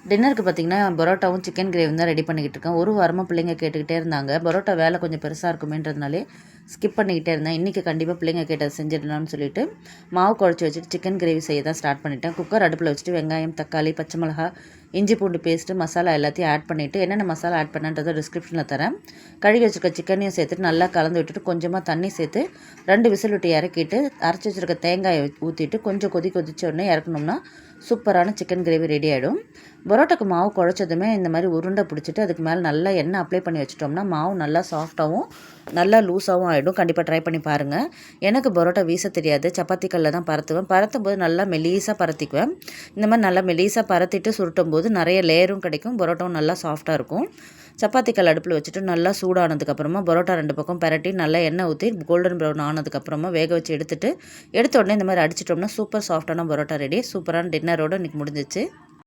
டின்னருக்கு பார்த்திங்கன்னா பரோட்டாவும் சிக்கன் கிரேவியும் தான் ரெடி பண்ணிக்கிட்டு இருக்கேன். ஒரு வாரமாக பிள்ளைங்க கேட்டுக்கிட்டே இருந்தாங்க. பரோட்டா வேலை கொஞ்சம் பெருசாக இருக்குமேன்றதுனாலே ஸ்கிப் பண்ணிக்கிட்டே இருந்தேன். இன்றைக்கி கண்டிப்பாக பிள்ளைங்க கேட்டதை செஞ்சிடலாம்னு சொல்லிட்டு மாவு குழச்சி வச்சுட்டு சிக்கன் கிரேவி செய்ய தான் ஸ்டார்ட் பண்ணிட்டேன். குக்கர் அடுப்பில் வச்சுட்டு வெங்காயம், தக்காளி, பச்சை மிளகா, இஞ்சி பூண்டு பேஸ்ட்டு, மசாலா எல்லாத்தையும் ஆட் பண்ணிவிட்டு என்னென்ன மசாலா ஆட் பண்ணன்றதை டிஸ்கிரிப்ஷனில் தரேன். கழுகி வச்சுருக்க சிக்கனையும் சேர்த்துட்டு நல்லா கலந்து விட்டுட்டு கொஞ்சமாக தண்ணி சேர்த்து 2 விசில் விட்டு இறக்கிட்டு அரைச்சி வச்சுருக்க தேங்காயை ஊற்றிட்டு கொஞ்சம் கொதிச்ச உடனே இறக்கணும்னா சூப்பரான சிக்கன் கிரேவி ரெடி ஆகிடும். பரோட்டாக்கு மாவு குழச்சதுமே இந்த மாதிரி உருண்டை பிடிச்சிட்டு அதுக்கு மேலே நல்லா எண்ணெய் அப்ளை பண்ணி வச்சிட்டோம்னா மாவு நல்லா சாஃப்டாகவும் நல்லா லூஸாகவும் ஆகிடும். கண்டிப்பாக ட்ரை பண்ணி பாருங்கள். எனக்கு பரோட்டா வீச தெரியாது, சப்பாத்தி கல்லில் தான் பரத்துவேன். பரத்தும் போது நல்லா மெலீஸாக பரத்திக்குவேன். இந்த மாதிரி நல்லா மெலீஸாக பரத்திட்டு சுருட்டும் போது நிறைய லேயரும் கிடைக்கும், பரோட்டாவும் நல்லா சாஃப்டாக இருக்கும். சப்பாத்தி கல் அடுப்பில் வச்சுட்டு நல்லா சூடானதுக்கப்புறமா பரோட்டா 2 பக்கம் பரட்டி நல்லா எண்ணெய் ஊற்றி கோல்டன் ப்ரௌன் ஆனதுக்கப்புறமா வேக வச்சு எடுத்த உடனே இந்த மாதிரி அடிச்சிட்டோம்னா சூப்பர் சாஃப்டான பரோட்டா ரெடி. சூப்பரான டின்னரோடு இன்றைக்கி முடிஞ்சிச்சு.